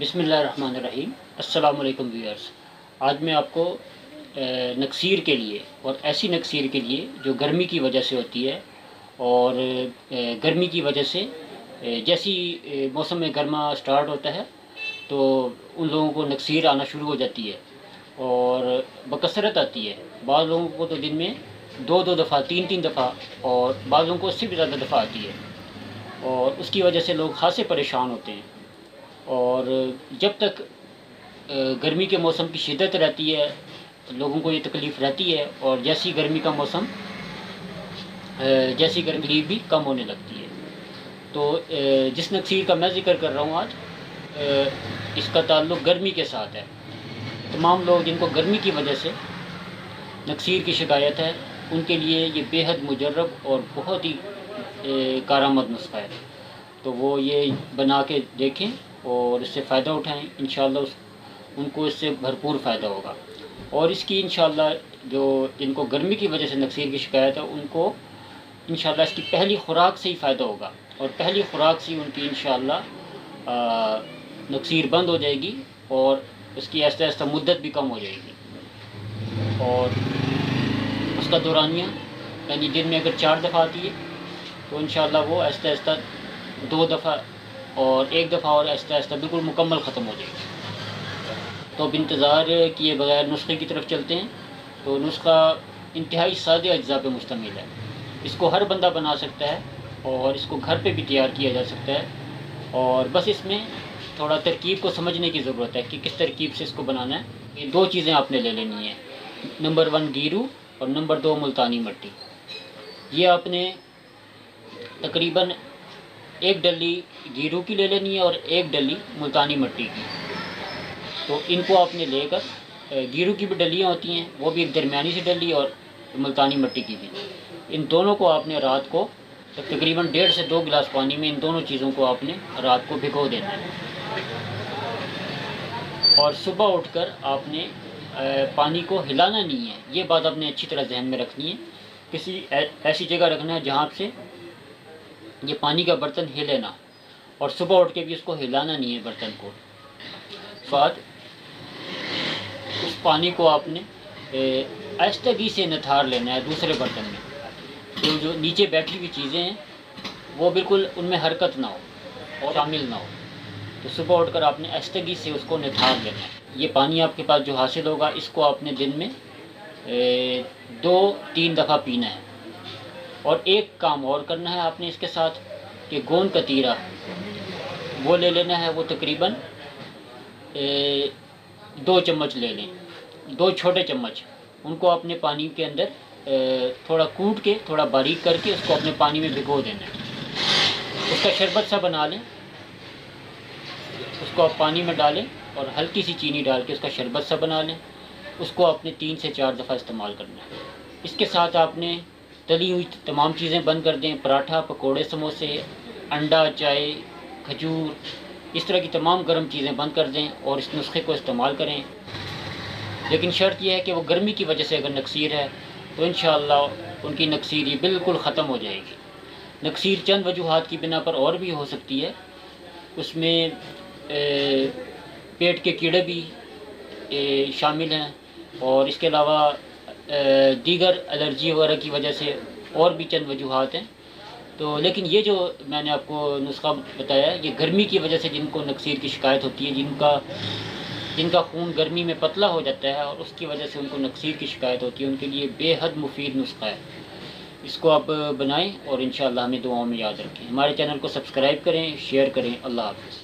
بسم اللہ الرحمن الرحیم۔ السلام علیکم ویورز۔ آج میں آپ کو نکسیر کے لیے اور ایسی نکسیر کے لیے جو گرمی کی وجہ سے ہوتی ہے اور گرمی کی وجہ سے جیسی موسم میں گرما سٹارٹ ہوتا ہے تو ان لوگوں کو نکسیر آنا شروع ہو جاتی ہے اور بکثرت آتی ہے۔ بعض لوگوں کو تو دن میں دو دفعہ تین دفعہ اور بعض لوگوں کو اس سے بھی زیادہ دفعہ آتی ہے اور اس کی وجہ سے لوگ خاصے پریشان ہوتے ہیں۔ اور جب تک گرمی کے موسم کی شدت رہتی ہے لوگوں کو یہ تکلیف رہتی ہے، اور جیسی گرمی بھی کم ہونے لگتی ہے۔ تو جس نکسیر کا میں ذکر کر رہا ہوں آج، اس کا تعلق گرمی کے ساتھ ہے۔ تمام لوگ جن کو گرمی کی وجہ سے نکسیر کی شکایت ہے ان کے لیے یہ بے حد مجرب اور بہت ہی کارآمد نسخہ ہے، تو وہ یہ بنا کے دیکھیں اور اس سے فائدہ اٹھائیں۔ انشاءاللہ ان کو اس سے بھرپور فائدہ ہوگا، اور اس کی انشاءاللہ جن کو گرمی کی وجہ سے نکسیر کی شکایت ہے ان کو انشاءاللہ اس کی پہلی خوراک سے ہی فائدہ ہوگا، اور پہلی خوراک سے ان کی انشاءاللہ نکسیر بند ہو جائے گی اور اس کی آہستہ آہستہ مدت بھی کم ہو جائے گی۔ اور اس کا دورانیہ یعنی دن میں اگر 4 دفعہ آتی ہے تو انشاءاللہ وہ آہستہ آہستہ 2 دفعہ اور 1 دفعہ اور آہستہ آہستہ بالکل مکمل ختم ہو جائے گی۔ تو اب انتظار کیے بغیر نسخے کی طرف چلتے ہیں۔ تو نسخہ انتہائی سادے اجزاء پہ مشتمل ہے، اس کو ہر بندہ بنا سکتا ہے اور اس کو گھر پہ بھی تیار کیا جا سکتا ہے، اور بس اس میں تھوڑا ترکیب کو سمجھنے کی ضرورت ہے کہ کس ترکیب سے اس کو بنانا ہے۔ یہ 2 چیزیں آپ نے لے لینی ہیں، نمبر 1 گیرو اور نمبر 2 ملتانی مٹی۔ یہ آپ نے تقریباً 1 ڈلی گیرو کی لے لینی ہے اور 1 ڈلی ملتانی مٹی کی۔ تو ان کو آپ نے لے کر، گیرو کی بھی ڈلیاں ہوتی ہیں، وہ بھی ایک درمیانی سی ڈلی، اور ملتانی مٹی کی بھی، ان دونوں کو آپ نے رات کو تقریباً 1.5 سے 2 گلاس پانی میں ان دونوں چیزوں کو آپ نے رات کو بھگو دینا ہے، اور صبح اٹھ کر آپ نے پانی کو ہلانا نہیں ہے۔ یہ بات آپ نے اچھی طرح ذہن میں رکھنی ہے، کسی ایسی جگہ رکھنا ہے جہاں سے یہ پانی کا برتن ہلے نہ، اور صبح اٹھ کے بھی اس کو ہلانا نہیں ہے برتن کو۔ بعد اس پانی کو آپ نے آہستگی سے نتھار لینا ہے دوسرے برتن میں، تو جو نیچے بیٹھی ہوئی چیزیں ہیں وہ بالکل ان میں حرکت نہ ہو اور شامل نہ ہو۔ تو صبح اٹھ کر آپ نے آہستگی سے اس کو نتھار لینا ہے۔ یہ پانی آپ کے پاس جو حاصل ہوگا اس کو آپ نے دن میں 2-3 دفعہ پینا ہے، اور ایک کام اور کرنا ہے آپ نے اس کے ساتھ کہ گوند کتیرا وہ لے لینا ہے، وہ تقریباً 2 چمچ لے لیں، 2 چھوٹے چمچ، ان کو اپنے پانی کے اندر تھوڑا کوٹ کے تھوڑا باریک کر کے اس کو اپنے پانی میں بھگو دینا ہے۔ اس کا شربت سا بنا لیں، اس کو آپ پانی میں ڈالیں اور ہلکی سی چینی ڈال کے اس کا شربت سا بنا لیں۔ اس کو آپ نے 3 سے 4 دفعہ استعمال کرنا ہے۔ اس کے ساتھ آپ نے تلی ہوئی تمام چیزیں بند کر دیں، پراٹھا، پکوڑے، سموسے، انڈا، چائے، کھجور، اس طرح کی تمام گرم چیزیں بند کر دیں اور اس نسخے کو استعمال کریں۔ لیکن شرط یہ ہے کہ وہ گرمی کی وجہ سے اگر نکسیر ہے تو انشاءاللہ ان کی نکسیر یہ بالکل ختم ہو جائے گی۔ نکسیر چند وجوہات کی بنا پر اور بھی ہو سکتی ہے، اس میں پیٹ کے کیڑے بھی شامل ہیں، اور اس کے علاوہ دیگر الرجی وغیرہ کی وجہ سے اور بھی چند وجوہات ہیں۔ تو لیکن یہ جو میں نے آپ کو نسخہ بتایا ہے یہ گرمی کی وجہ سے جن کو نکسیر کی شکایت ہوتی ہے، جن کا خون گرمی میں پتلا ہو جاتا ہے اور اس کی وجہ سے ان کو نکسیر کی شکایت ہوتی ہے، ان کے لیے بے حد مفید نسخہ ہے۔ اس کو آپ بنائیں اور انشاءاللہ ہمیں دعاؤں میں یاد رکھیں۔ ہمارے چینل کو سبسکرائب کریں، شیئر کریں۔ اللہ حافظ۔